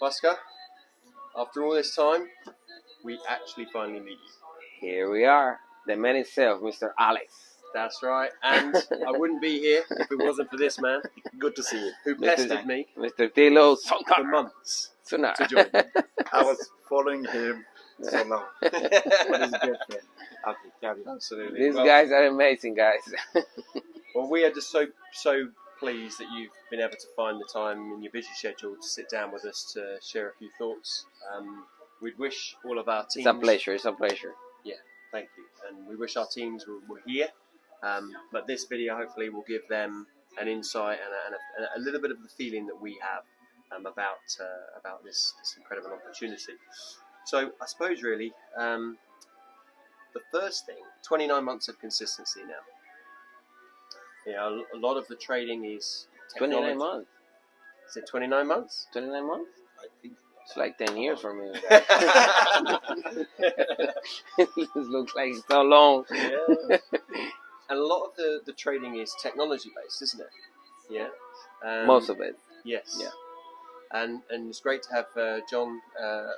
Huascar, after all this time, we actually finally meet you. Here we are, the man himself, Mr. Alex. That's right, and I wouldn't be here if it wasn't for this man. Good to see you. Who pestered me Mr. Tilo for months Sonar. to join. I was following him so long. But he's a good friend. Okay, carry on. Absolutely. These guys are amazing, guys. Well, we are just so pleased that you've been able to find the time in your busy schedule to sit down with us to share a few thoughts. We'd wish all of our teams... It's a pleasure, it's a pleasure. Yeah, thank you. And we wish our teams were here. But this video hopefully will give them an insight and a little bit of the feeling that we have about this incredible opportunity. So I suppose really the first thing, 29 months of consistency now. You know, a lot of the trading is technology. 29 months. Is it 29 months? 29 months? I think It's like 10 years for me. It looks like it's so long. Yeah. And a lot of the trading is technology based, isn't it? Yeah. Most of it. Yes. Yeah. And it's great to have John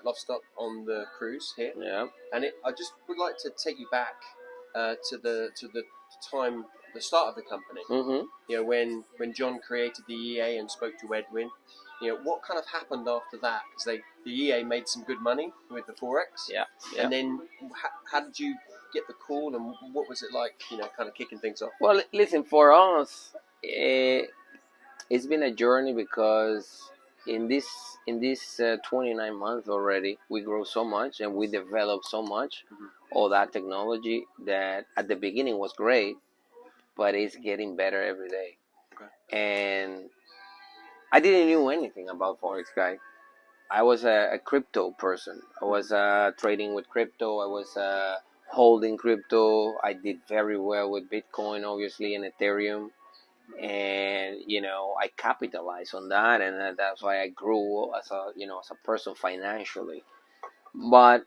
Lovestock on the cruise here. Yeah. And I just would like to take you back to the time, the start of the company. Mm-hmm. You know, when John created the EA and spoke to Edwin. You know, what kind of happened after that? Because the EA made some good money with the Forex. Yeah. Yeah. And then how did you get the call, and what was it like, you know, kind of kicking things off? Well, listen, for us, it's been a journey because in this 29 months already, we grow so much and we develop so much, all that technology that at the beginning was great, but it's getting better every day. Okay. And I didn't know anything about Forex, guy. I was a crypto person. I was trading with crypto. I was holding crypto. I did very well with Bitcoin, obviously, and Ethereum. And, you know, I capitalized on that. And that's why I grew as a person financially. But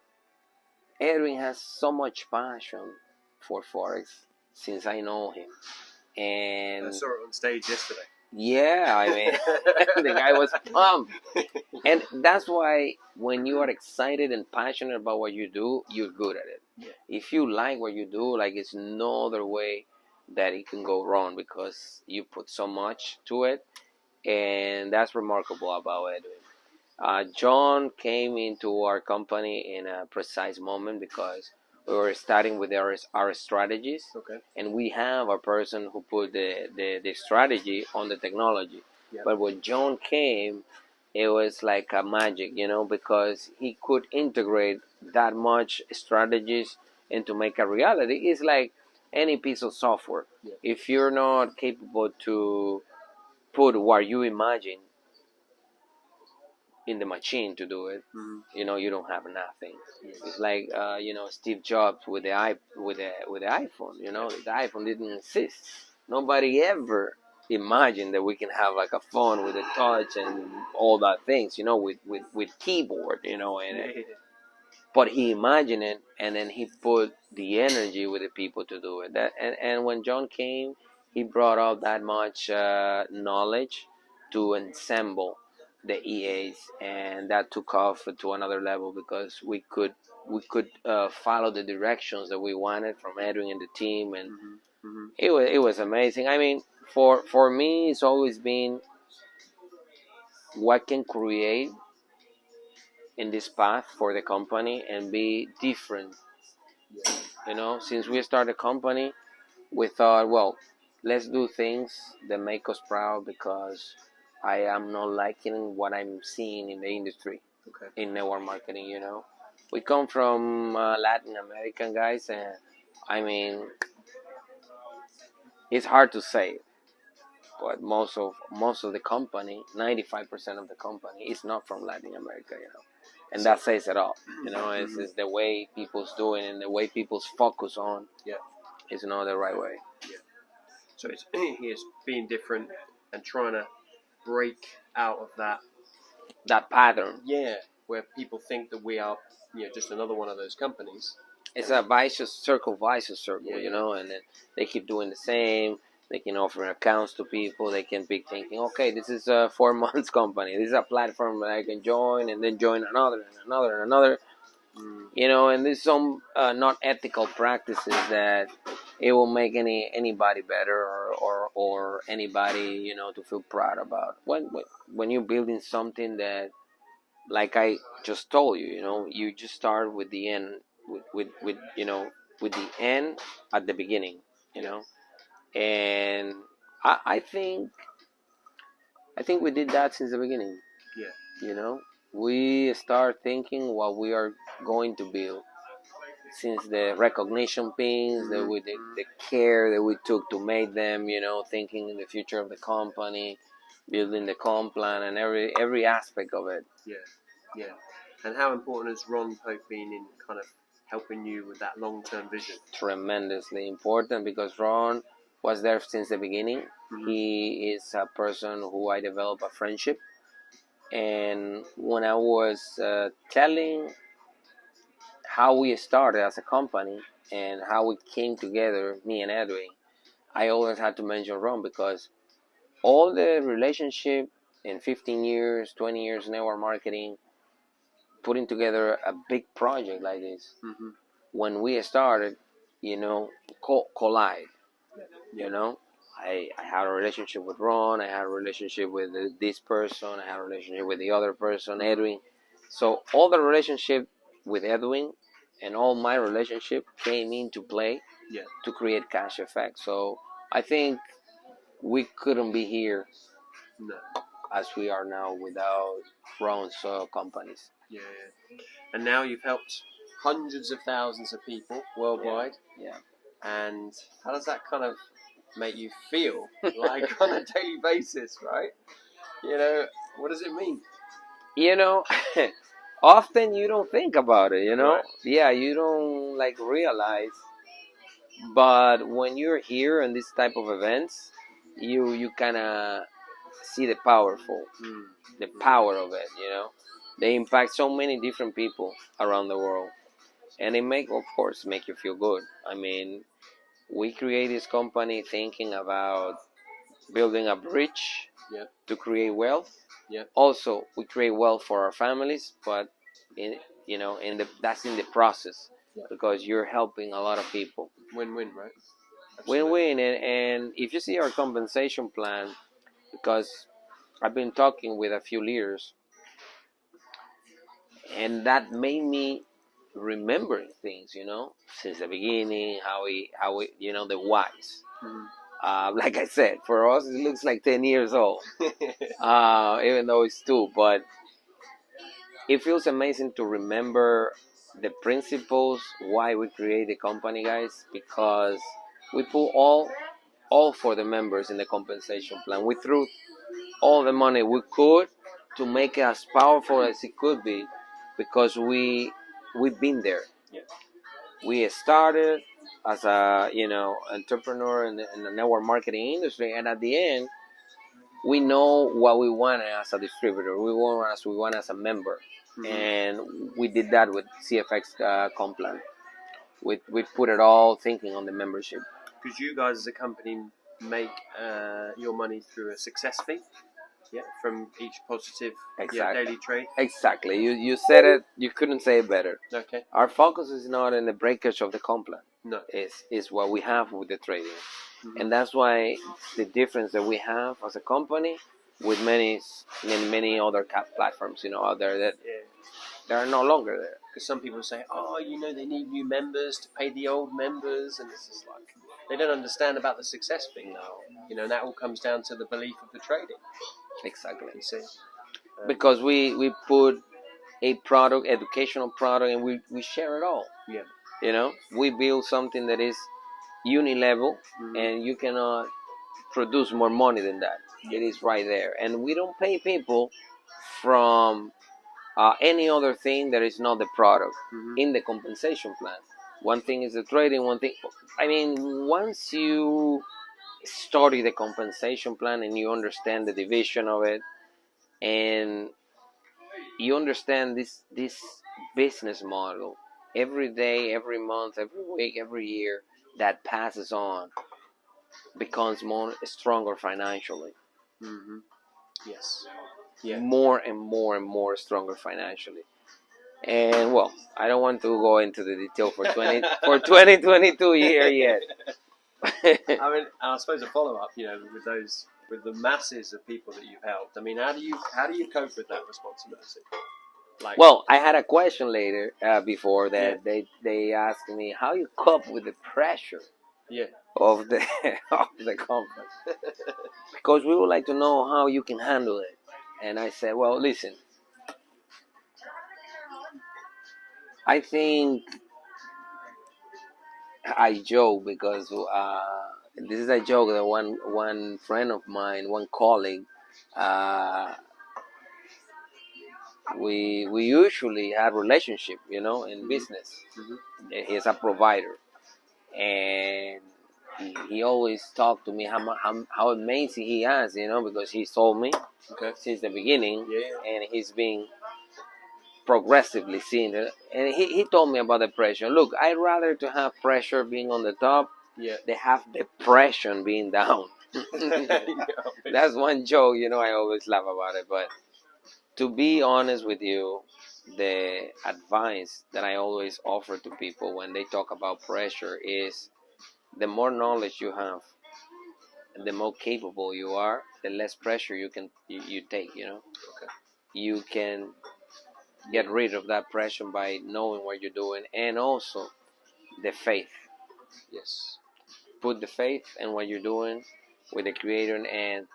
Edwin has so much passion for Forex since I know him. And I saw it on stage yesterday. yeah, I mean, the guy was pumped. And that's why when you are excited and passionate about what you do, you're good at it. Yeah. If you like what you do, like, it's no other way that it can go wrong because you put so much to it. And that's remarkable about Edwin. John came into our company in a precise moment because we were starting with our strategies. Okay. And we have a person who put the strategy on the technology. Yep. But when John came, it was like a magic, you know, because he could integrate that much strategies and to make a reality. It's like any piece of software. Yep. If you're not capable to put what you imagine in the machine to do it, you know, you don't have nothing. Yes. It's like Steve Jobs with the iPhone. You know, the iPhone didn't exist. Nobody ever imagined that we can have like a phone with a touch and all that things. You know, with keyboard. You know, but he imagined it, and then he put the energy with the people to do it. And when John came, he brought out that much knowledge to ensemble the EAs, and that took off to another level because we could follow the directions that we wanted from Edwin and the team, and it was amazing. I mean, for me, it's always been what can create in this path for the company and be different. You know, since we started the company, we thought, well, let's do things that make us proud because I am not liking what I'm seeing in the industry, in network marketing, you know. We come from Latin American guys, and I mean, it's hard to say, but most of the company, 95% of the company, is not from Latin America, you know. And that says it all, you know. It's the way people's doing and the way people's focus on. Yeah. Is not the right way. Yeah. So it's being different and trying to break out of that pattern. Yeah, where people think that we are, you know, just another one of those companies. It's a vicious circle, Yeah, you know, and then they keep doing the same. They can offer accounts to people. They can be thinking, okay, this is a 4 months company. This is a platform that I can join and then join another and another and another. And there's some not ethical practices that it will make anybody better or anybody to feel proud about. When you're building something that, like I just told you, you just start with the end, with the end at the beginning, and I think we did that since the beginning. Yeah. We start thinking what we are going to build since the recognition pins, the care that we took to make them, thinking in the future of the company, building the comp plan and every aspect of it. Yeah. And how important has Ron Pope been in kind of helping you with that long-term vision? Tremendously important, because Ron was there since the beginning. Mm-hmm. He is a person who I developed a friendship. And when I was telling how we started as a company and how we came together, me and Edwin, I always had to mention Ron, because all the relationship in 15 years, 20 years network marketing, putting together a big project like this, when we started, collide. I had a relationship with Ron, I had a relationship with this person, I had a relationship with the other person, Edwin. So all the relationship with Edwin and all my relationship came into play to create Cash Effect. So I think we couldn't be here as we are now without Ron's companies. Yeah. And now you've helped hundreds of thousands of people worldwide. Yeah. And how does that kind of make you feel, like on a daily basis, right? What does it mean? Often you don't think about it, Right. Yeah, you don't realize. But when you're here in this type of events, you kind of see the power of it, They impact so many different people around the world. And it of course, make you feel good. I mean, we create this company thinking about building a bridge to create wealth. Also, we create wealth for our families, but that's in the process, because you're helping a lot of people. Win-win, right? Win-win. And if you see our compensation plan, because I've been talking with a few leaders, and that made me remembering things, since the beginning, how we, the whys. Like I said, for us, it looks like 10 years old, even though it's 2. But it feels amazing to remember the principles why we create the company, guys, because we put all for the members in the compensation plan. We threw all the money we could to make it as powerful as it could be, because we've been there. We started as a entrepreneur in the network marketing industry, and at the end, we know what we want as a distributor. We want as a member, and we did that with CFX Complan. We put it all thinking on the membership. Because you guys as a company make your money through a success fee, from each positive daily trade. Exactly. You said it. You couldn't say it better. Okay. Our focus is not in the breakage of the Complan. No. It's what we have with the trading. And that's why the difference that we have as a company with many other platforms, out there that they are no longer there. Because some people say, they need new members to pay the old members, and it's just like they don't understand about the success fee. No. That all comes down to the belief of the trading. Exactly. You see, because we put a product, educational product, and we share it all. Yeah. We build something that is uni-level, and you cannot produce more money than that. It is right there. And we don't pay people from any other thing that is not the product in the compensation plan. One thing is the trading, one thing. I mean, once you study the compensation plan and you understand the division of it, and you understand this business model, every day, every month, every week, every year that passes on, becomes more stronger financially. Mm-hmm. Yes. Yeah. More and more and more stronger financially. And well, I don't want to go into the detail for 2022 year yet. I mean, I suppose a follow up, with the masses of people that you've helped. I mean, how do you cope with that responsibility? Like, Well, I had a question later before that Yeah. they asked me how you cope with the pressure yeah, of the of the conference, because we would like to know how you can handle it. And I said, well, listen, I think I joke because this is a joke that one friend of mine, one colleague, uh, we usually have relationship, in business. Mm-hmm. He's a provider, and he always talked to me how amazing he is, because he told me Okay. since the beginning, Yeah. and he's been progressively seeing it. And he told me about the pressure. Look, I'd rather to have pressure being on the top Yeah. than have depression being down. That's one joke, I always laugh about it. But to be honest with you, the advice that I always offer to people when they talk about pressure is the more knowledge you have, the more capable you are, the less pressure you take. Okay. You can get rid of that pressure by knowing what you're doing, and also the faith. Yes. Put the faith in what you're doing with the Creator and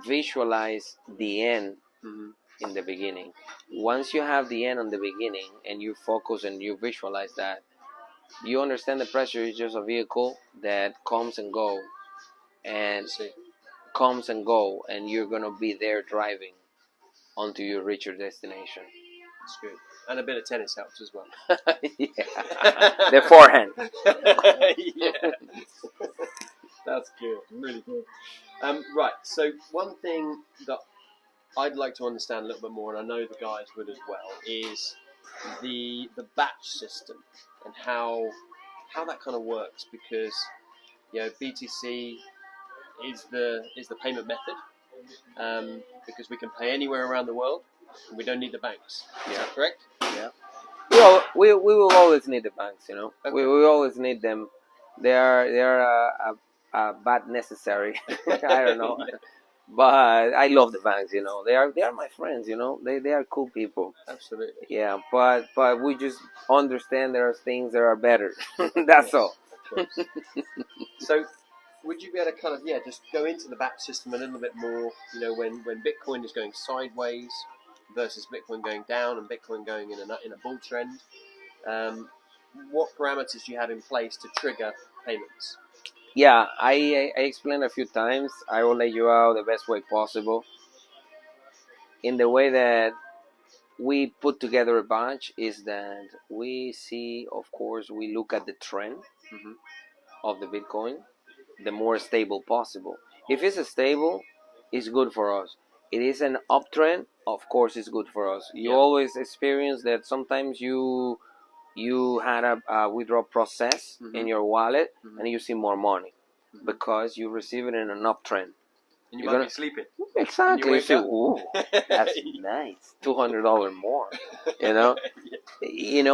visualize the end Mm-hmm. in the beginning. Once you have the end on the beginning and you focus and you visualize that, you understand the pressure is just a vehicle that comes and go and comes and go, and you're gonna be there driving until you reach your destination. That's good. And a bit of tennis helps as well. Yeah. The forehand. Yeah. That's good. Really good. Right. So one thing that I'd like to understand a little bit more, and I know the guys would as well, is the batch system and how that kind of works, because BTC is the payment method, because we can pay anywhere around the world and we don't need the banks. Is that correct? Yeah. We will always need the banks, Okay. We always need them. They are a bad necessary. I don't know. Yeah. But I love the banks, They are my friends, They are cool people. Absolutely. Yeah, but we just understand there are things that are better. That's all. Of course. So, would you be able to kind of just go into the batch system a little bit more? When Bitcoin is going sideways versus Bitcoin going down and Bitcoin going in a bull trend, what parameters do you have in place to trigger payments? Yeah, I explained a few times. I will lay you out the best way possible. In the way that we put together a batch is that we see, of course, we look at the trend Mm-hmm. of the Bitcoin, the more stable possible. If it's stable, it's good for us. It is an uptrend, of course, it's good for us. You always experience that sometimes you had a withdrawal process in your wallet, and you see more money because you receive it in an uptrend. And you might be sleeping. Exactly. You see, ooh, that's nice. $200 more.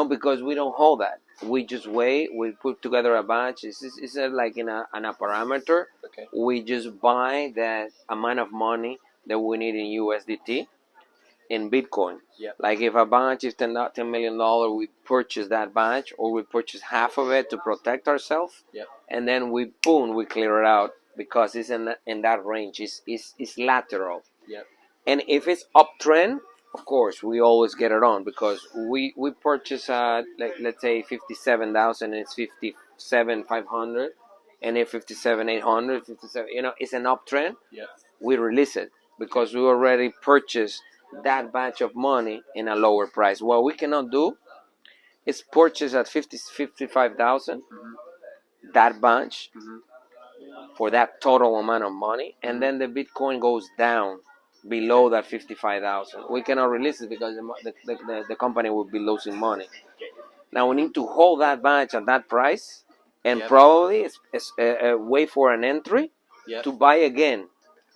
Because we don't hold that. We just wait. We put together a batch. It's like in a parameter. Okay. We just buy that amount of money that we need in USDT in Bitcoin. Yep. Like if a batch is $10 million, we purchase that batch, or we purchase half of it to protect ourselves. Yep. And then we clear it out because it's in that range. It's lateral. Yep. And if it's uptrend, of course, we always get it on because we purchase let's say 57,000, it's 57,500, and if 57,800, 57, it's an uptrend. Yep. We release it because we already purchased that batch of money in a lower price. What we cannot do is purchase at 55,000 that batch for that total amount of money, and then the Bitcoin goes down below that 55,000. We cannot release it because the company will be losing money. Now we need to hold that batch at that price and Yep. probably wait for an entry Yep. to buy again,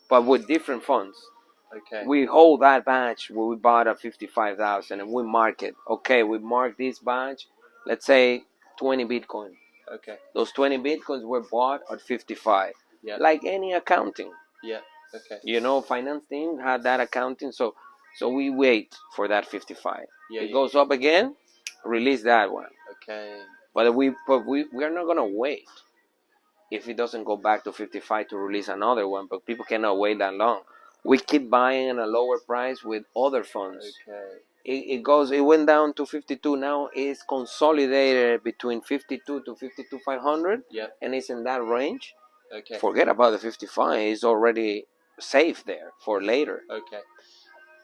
but with different funds. Okay. We hold that batch where we bought at 55,000 and we mark it. Okay, we mark this batch, let's say 20 Bitcoin. Okay. Those 20 Bitcoins were bought at 55. Yeah. Like any accounting. Yeah. Okay. You know, finance team had that accounting, so we wait for that 55. Yeah. It goes up again, release that one. Okay. But we are not gonna wait if it doesn't go back to 55 to release another one. But people cannot wait that long. We keep buying at a lower price with other funds. Okay. It went down to 52. Now it's consolidated between 52 to 52,500. Yep. And it's in that range. Okay. Forget about the 55. It's already safe there for later. Okay.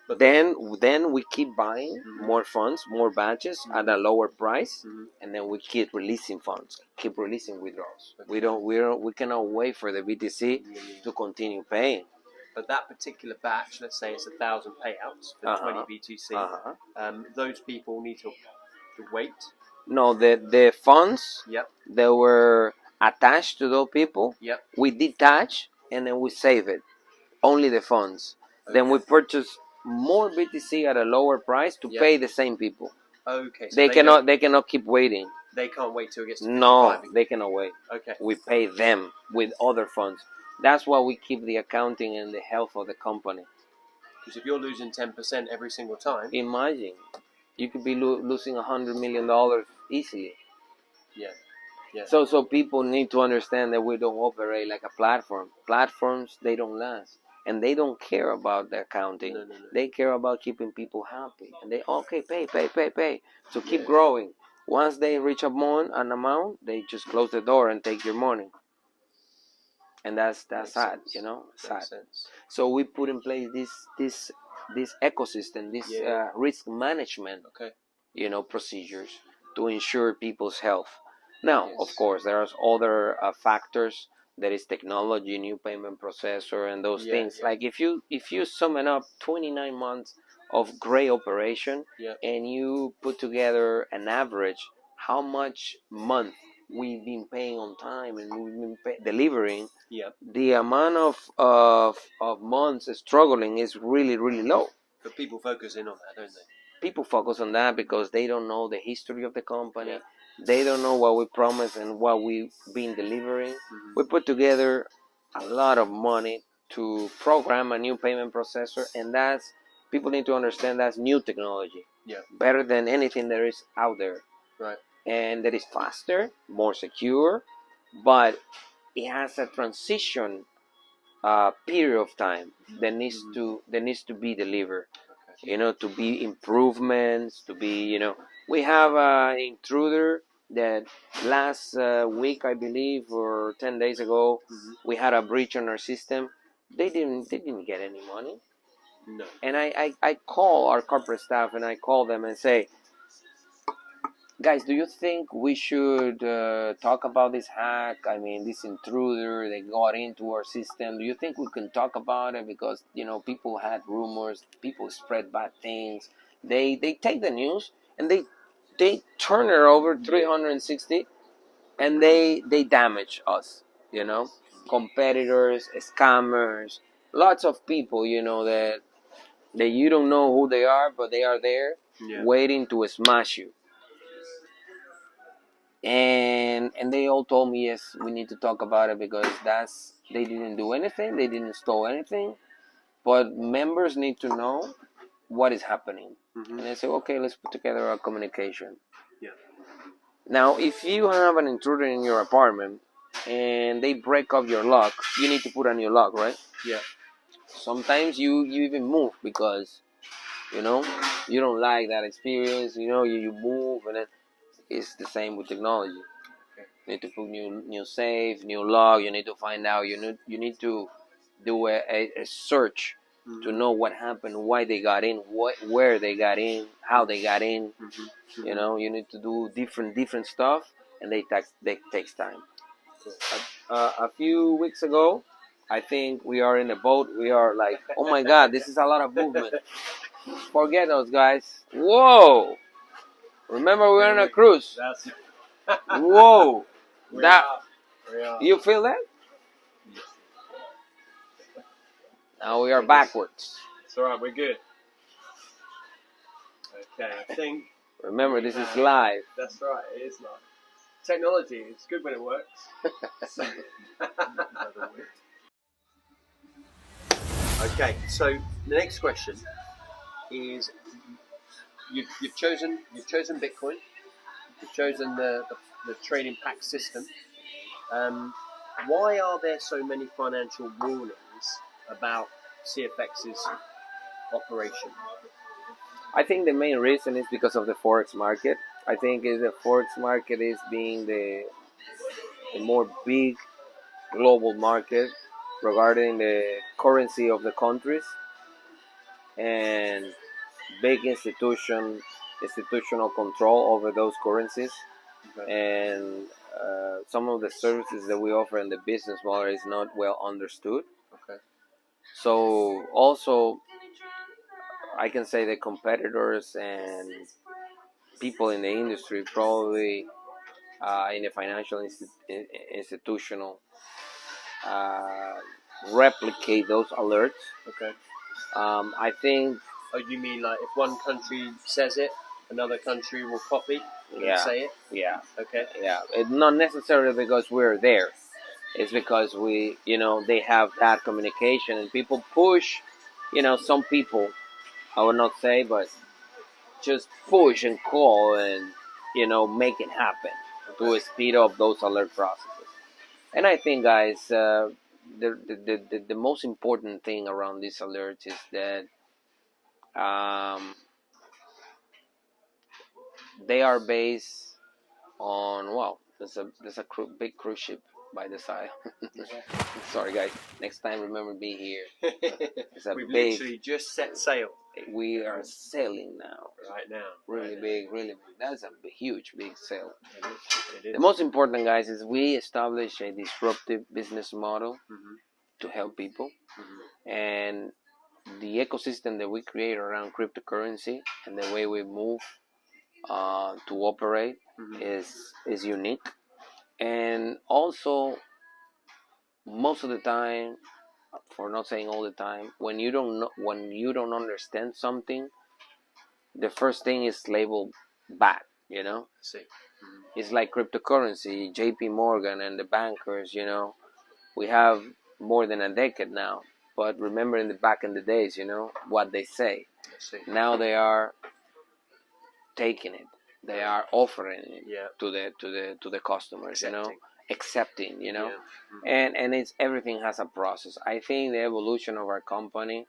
But Then we keep buying Mhm. more funds, more batches Mhm. at a lower price, Mhm. and then we keep releasing funds, keep releasing withdrawals. Okay. We cannot wait for the BTC to continue paying. But that particular batch, let's say it's 1,000 payouts for 20 BTC. Those people need to wait. No, the funds Yep. that were attached to those people, Yep. we detach and then we save it. Only the funds. Okay. Then we purchase more BTC at a lower price to pay the same people. Okay. So they cannot keep waiting. They can't wait till it gets to 55. No, they cannot wait. Okay. We pay them with other funds. That's why we keep the accounting and the health of the company. Because if you're losing 10% every single time, imagine you could be losing $100 million easily. Yeah. Yeah. So people need to understand that we don't operate like a platform. Platforms, they don't last. And they don't care about the accounting. No. They care about keeping people happy. And they, okay, pay. So keep growing. Once they reach an amount, they just close the door and take your money. And that's Makes sad, sense. you know, sad. Makes sense. So we put in place this ecosystem, this risk management, you know, procedures to ensure people's health. Now, of course, there are other factors. There is technology, new payment processor, and those things. Like if you sum up 29 months of great operation, and you put together an average, how much month we've been paying on time and we've been delivering, the amount of months struggling is really, really low. But people focus in on that, don't they? People focus on that because they don't know the history of the company. They don't know what we promised and what we've been delivering. We put together a lot of money to program a new payment processor, and that's, people need to understand, that's new technology. Better than anything there is out there. Right. And that is faster, more secure, but it has a transition period of time that needs to be delivered. You know, to be improvements, to be, you know, we have an intruder that last week, I believe, or 10 days ago, we had a breach on our system. They didn't get any money. No. And I call our corporate staff and I call them and say, guys, do you think we should talk about this hack? I mean, this intruder, they got into our system. Do you think we can talk about it? Because, you know, people had rumors, people spread bad things. They take the news and they turn it over 360 and they damage us, you know, competitors, scammers, lots of people, you know, that you don't know who they are, but they are there waiting to smash you. And they all told me, yes, we need to talk about it because they didn't do anything, they didn't steal anything, but members need to know what is happening. And I say, okay, let's put together a communication. Now, if you have an intruder in your apartment and they break up your lock, you need to put a new lock, right? Sometimes you even move because, you know, you don't like that experience, you know, you move, and then it's the same with technology. You need to put new safe, new log. You need to find out. You need to do a search to know what happened, why they got in, where they got in, how they got in. You know, you need to do different stuff, and they takes time. A few weeks ago, I think we are in a boat. We are like, oh my God, this is a lot of movement. Forget those guys. Whoa! Remember, we're on a cruise. Whoa! That We are. you feel that? Now we are backwards. It's all right. We're good. Okay, I think Remember, this is live. that's right. It is live. Technology. It's good when it works. Okay, so the next question is: you've chosen Bitcoin, you've chosen the trading pack system. Why are there so many financial warnings about CFX's operation? I think the main reason is because of the forex market. I think is the forex market is being the more big global market regarding the currency of the countries and big institutional control over those currencies. Okay. And some of the services that we offer in the business model is not well understood. Okay. So also I can say the competitors and people in the industry probably in the financial institutional replicate those alerts. Okay. I think. Oh, you mean like if one country says it, another country will copy and Yeah, say it? yeah, Okay. yeah. It's not necessarily because we're there. It's because they have that communication and people push, some people, I would not say, but just push and call and, make it happen to speed up those alert processes. And I think, guys, the most important thing around these alerts is that they are based on, well, there's a big cruise ship by the side. Sorry, guys. Next time, remember me here. It's a We've big. literally just set sail. We are sailing now. Right now. Really big, really big. That's a huge, big sail. It is. The most important, guys, is we establish a disruptive business model to help people, and the ecosystem that we create around cryptocurrency and the way we move to operate is unique. And also, most of the time, for not saying all the time, when you don't understand something, the first thing is labeled bad. See. It's like cryptocurrency, JP Morgan and the bankers, we have more than a decade now. But remember back in the days, what they say. Now they are taking it. They are offering it to the customers, accepting, and it's everything has a process. I think the evolution of our company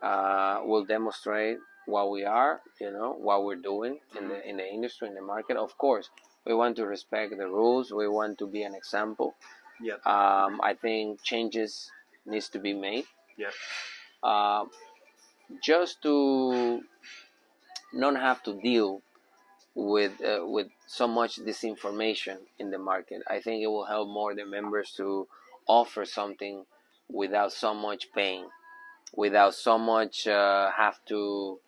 will demonstrate what we are, what we're doing in the industry, in the market. Of course, we want to respect the rules. We want to be an example. Yeah. I think changes needs to be made. Yeah. Just to not have to deal with so much disinformation in the market. I think it will help more the members to offer something without so much pain, without so much have to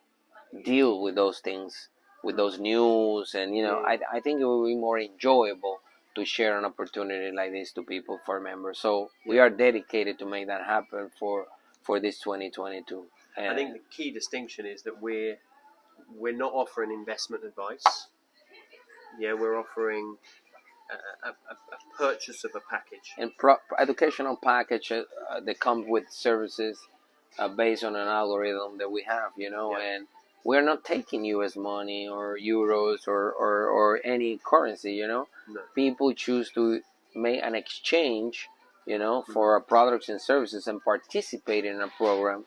deal with those things, with those news, and I think it will be more enjoyable to share an opportunity like this to people, for members. So we are dedicated to make that happen for this 2022. And I think the key distinction is that we're not offering investment advice. Yeah, we're offering a purchase of a package. And educational package that comes with services based on an algorithm that we have, and we're not taking US money or euros or any currency, No. People choose to make an exchange, for products and services and participate in a program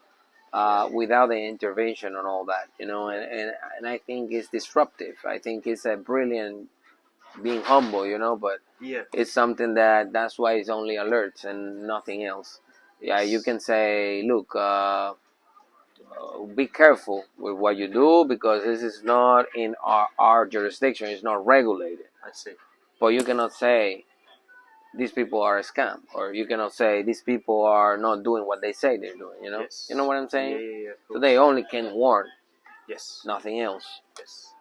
without the intervention and all that, and I think it's disruptive. I think it's a brilliant being humble, but it's something that's why it's only alerts and nothing else. Yeah, you can say, look, be careful with what you do because this is not in our jurisdiction. It's not regulated. I see. But you cannot say these people are a scam, or you cannot say these people are not doing what they say they're doing. Yes. You know what I'm saying? Yeah. So they only can warn. Yes. Nothing else. Yes.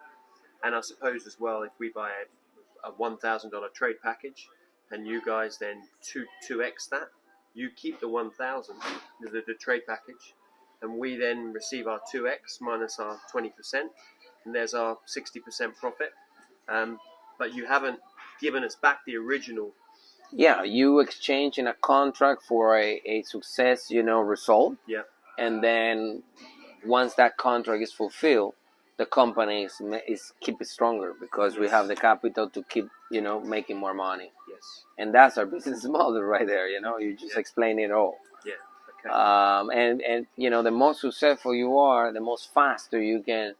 And I suppose as well, if we buy a $1,000 trade package, and you guys then 2x that. You keep the 1,000, the trade package, and we then receive our 2x minus our 20%, and there's our 60% profit. But you haven't given us back the original. Yeah, you exchange in a contract for a success, result. Yeah. And then once that contract is fulfilled, the company is keep it stronger because we have the capital to keep, making more money. Yes. And that's our business model right there. You just explain it all. Yeah. Okay. And the more successful you are, the most faster you can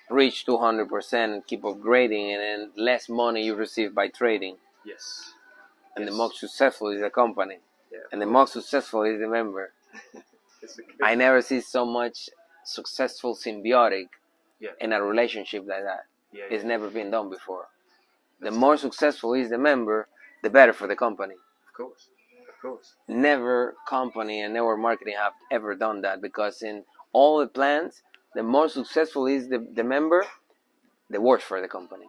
reach 200% and keep upgrading, and then less money you receive by trading. Yes. And the more successful is the company. Yeah, and the more successful is the member. I never see so much successful symbiotic in a relationship like that. It's never been done before. The more successful is the member, the better for the company. Of course. Never company and never marketing have ever done that, because in all the plans, the more successful is the member, the worse for the company.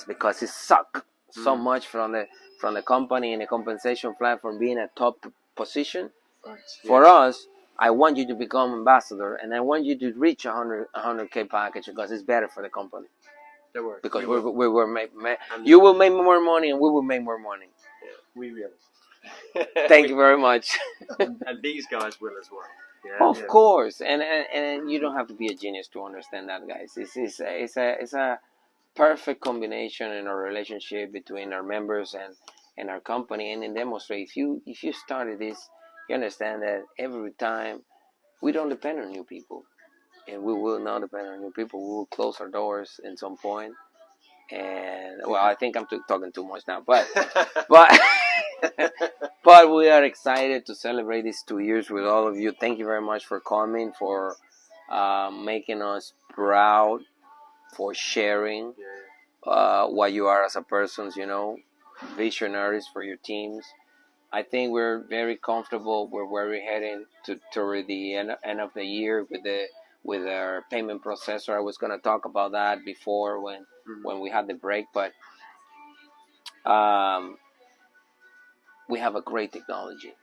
Because it sucks so much from the company and the compensation plan from being a top position. Right. For us, I want you to become ambassador, and I want you to reach 100K package because it's better for the company. Don't worry. Because you will make more money, and we will make more money. Yeah, we will. Thank you very much. and these guys will as well. Yeah, of course, and you don't have to be a genius to understand that, guys. It's a perfect combination in our relationship between our members and our company, and in demonstrate. If you started this, you understand that every time we don't depend on new people, and we will not depend on new people. We will close our doors at some point. And well, I think I'm talking too much now, but but we are excited to celebrate these 2 years with all of you. Thank you very much for coming, for making us proud, for sharing what you are as a person, visionaries for your teams. I think we're very comfortable with where we're heading toward the end of the year with our payment processor. I was going to talk about that before when we had the break, but we have a great technology.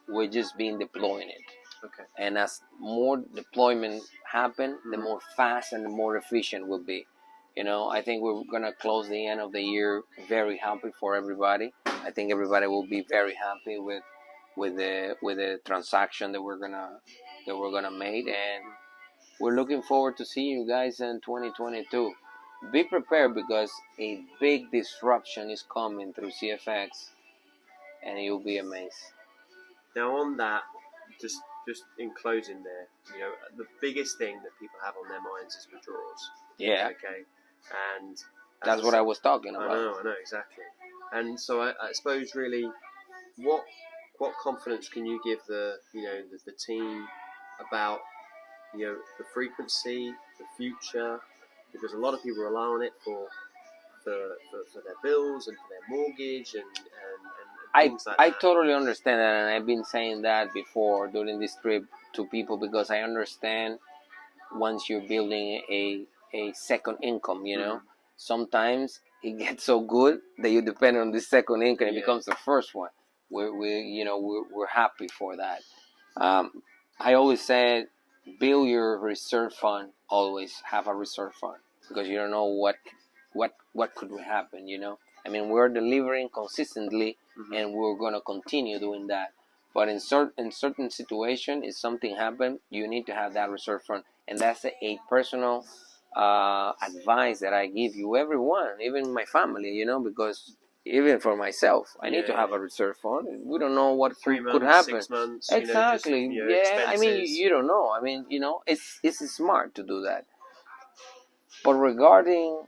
We're just been deploying it. Okay. And as more deployment happen, the more fast and the more efficient we'll be. I think we're gonna close the end of the year very happy for everybody. I think everybody will be very happy with the transaction that we're gonna make, and we're looking forward to seeing you guys in 2022. Be prepared, because a big disruption is coming through CFX, and you'll be amazed. Now on that, just in closing there, the biggest thing that people have on their minds is withdrawals. Yeah. Okay. And that's what I was talking about. I know exactly. And so I suppose really, what confidence can you give the team about the frequency, the future, because a lot of people rely on it for their bills and for their mortgage and things like that. I totally understand that, and I've been saying that before during this trip to people, because I understand once you're building a second income, sometimes it gets so good that you depend on this second income. It becomes the first one. We're happy for that. I always said, build your reserve fund. Always have a reserve fund, because you don't know what could happen. I mean, we're delivering consistently, and we're gonna continue doing that. But in certain situation, if something happen, you need to have that reserve fund, and that's a personal advice that I give you, everyone, even my family, because even for myself, I need to have a reserve fund. We don't know what could happen. 6 months, exactly. Expenses. I mean, you don't know. I mean, it's smart to do that. But regarding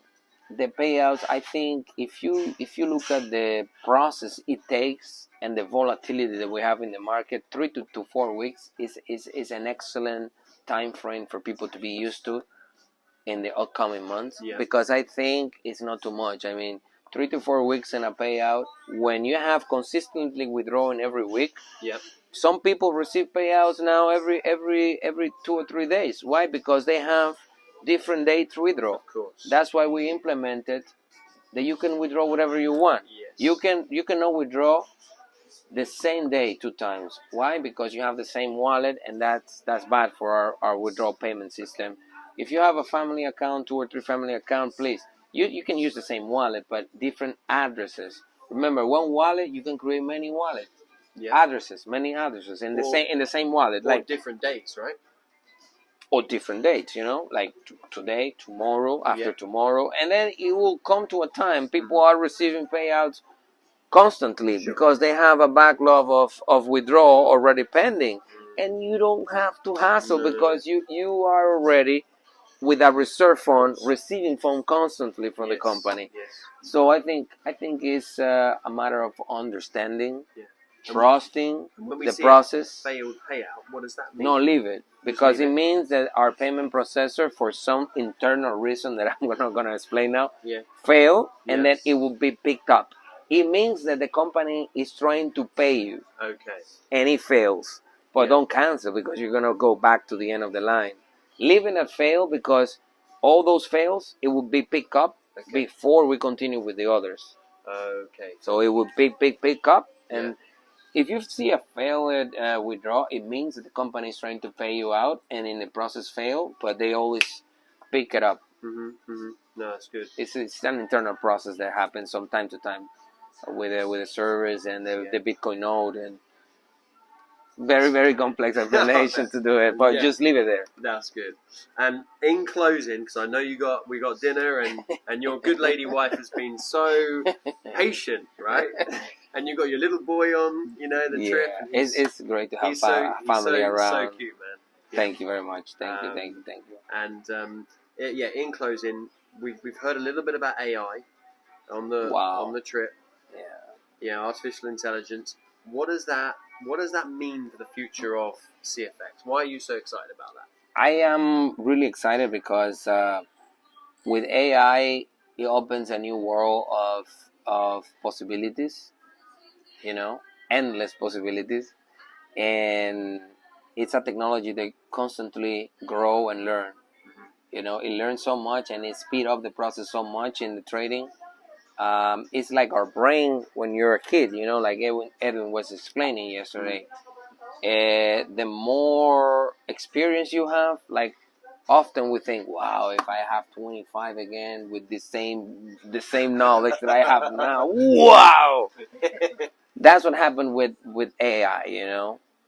the payouts, I think if you look at the process it takes and the volatility that we have in the market, 3 to 4 weeks is an excellent time frame for people to be used to in the upcoming months, because I think it's not too much. I mean, 3 to 4 weeks in a payout, when you have consistently withdrawing every week. Some people receive payouts now every 2 or 3 days. Why? Because they have different dates to withdraw. Of course. That's why we implemented that you can withdraw whatever you want. Yes. You cannot withdraw the same day 2 times. Why? Because you have the same wallet, and that's bad for our withdrawal payment system. If you have a family account, 2 or 3 family account, please, you can use the same wallet but different addresses. Remember, one wallet you can create many wallets, addresses, many addresses in the same wallet, like different dates, right? Or different dates, like today, tomorrow, after tomorrow, and then it will come to a time people are receiving payouts constantly because they have a backlog of withdrawal already pending, and you don't have to hassle because you are already with a reserve fund receiving fund constantly from the company. So I think it's a matter of understanding, trusting the process. Failed payout. What does that mean? No, leave it, because it means that our payment processor, for some internal reason that I'm not going to explain now, failed, and then it will be picked up. It means that the company is trying to pay you, and it fails. But don't cancel, because you're going to go back to the end of the line. Leaving it fail, because all those fails, it will be picked up before we continue with the others. So it will pick up, and if you see a failed withdrawal, it means that the company is trying to pay you out, and in the process fail, but they always pick it up. No, that's good. It's an internal process that happens from time to time with the servers and the Bitcoin node, and very, very complex explanation to do it, but just leave it there. That's good. And in closing, because I know we got dinner, and your good lady wife has been so patient, right? And you got your little boy on, the trip. And it's great to have family around. So cute, man. Thank you very much. Thank you. And in closing, we've heard a little bit about AI on the trip. Yeah, artificial intelligence. What does that mean for the future of CFX? Why are you so excited about that? I am really excited because with AI, it opens a new world of possibilities. Endless possibilities, and it's a technology that constantly grow and learn. It learns so much, and it speed up the process so much in the trading. It's like our brain when you're a kid, like Edwin was explaining yesterday. The more experience you have, like often we think, wow, if I have 25 again with the same knowledge that I have now, wow. That's what happened with AI.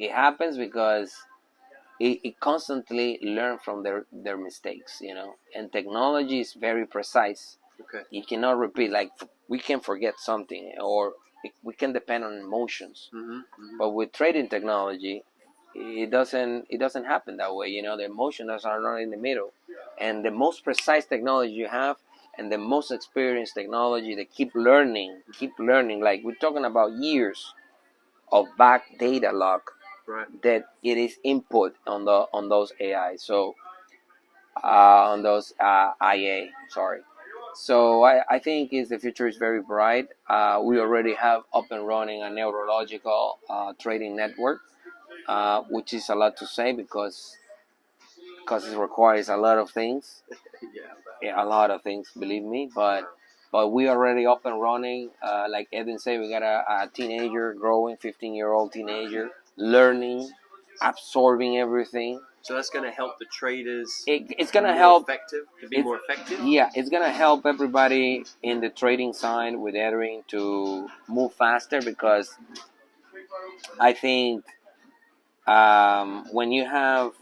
It happens because it constantly learn from their mistakes. And technology is very precise. You cannot repeat. Like, we can forget something, or we can depend on emotions. But with trading technology, it doesn't happen that way. The emotions are not in the middle, and the most precise technology you have, and the most experienced technology that keep learning. Like, we're talking about years of back data log that it is input on those AI. So on those IA, sorry. So I think the future is very bright. We already have up and running a neurological trading network, which is a lot to say because it requires a lot of things. A lot of things, believe me. But we already up and running. Like Edwin said, we got a teenager, growing 15-year-old teenager, learning, absorbing everything. So that's going to help the traders. It's going to help to be more effective. Yeah, it's going to help everybody in the trading side with Edwin to move faster, because I think when you have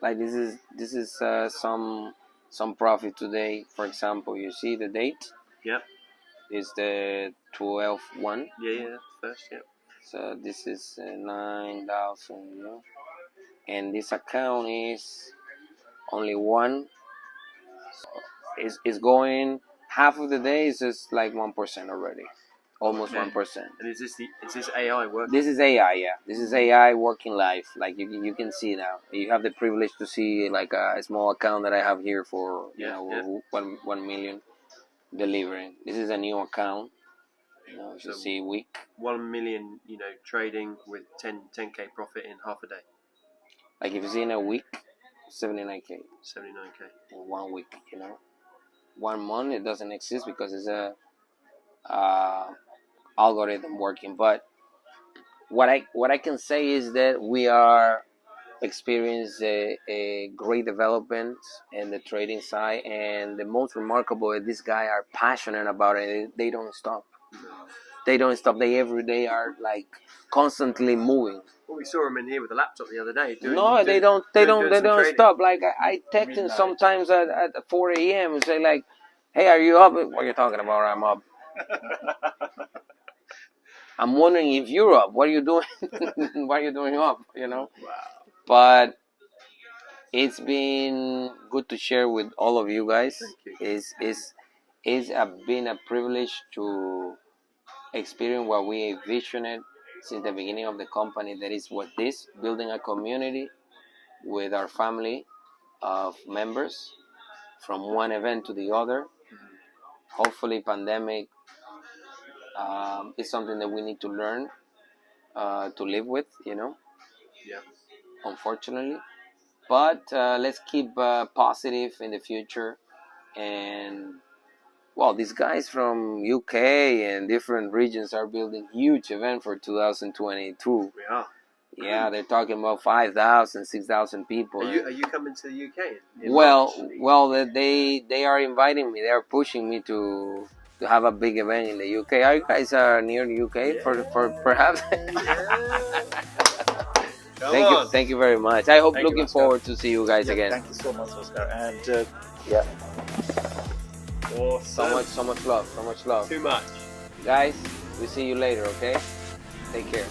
like this is some profit today. For example, you see the date. Yep. Is the 12/1. Yeah, first. Yep. So this is 9,000. And this account is only one. So it's going half of the day is just like 1% already. Almost 1%. And is this AI working? This is AI, yeah. This is AI working live. Like you can see now. You have the privilege to see like a small account that I have here for 1 million delivering. This is a new account. So see week 1 million. Trading with 10k profit in half a day. Like if you see in a week, 79k. 79k in 1 week. 1 month it doesn't exist because it's a algorithm working. But what I can say is that we are experienced a great development in the trading side, and the most remarkable is these guys are passionate about it. They don't stop. They don't stop. They every day are like constantly moving. Well, we saw him in here with a laptop the other day. They don't trading. stop. Like I text him sometimes at 4 a.m. and say like, "Hey, are you up?" What are you talking about? I'm up. I'm wondering if you're up. What are you doing? What are you doing up? You know. Wow. But it's been good to share with all of you guys. Thank you. It's been a privilege to experience what we envisioned since the beginning of the company. That is what this building a community with our family of members from one event to the other. Hopefully, pandemic is something that we need to learn to live with. You know. Yeah. Unfortunately. But let's keep positive in the future. And well, these guys from UK and different regions are building huge event for 2022. We are. Yeah, they're talking about 5,000, 6,000 people. Are you coming to the UK? Well, they are inviting me. They are pushing me to have a big event in the UK. Are you guys near the UK for perhaps? Thank you very much. I hope looking forward to see you guys again. Thank you so much, Huascar. And yeah. Awesome. So much love. Too much. Guys, we see you later, okay? Take care.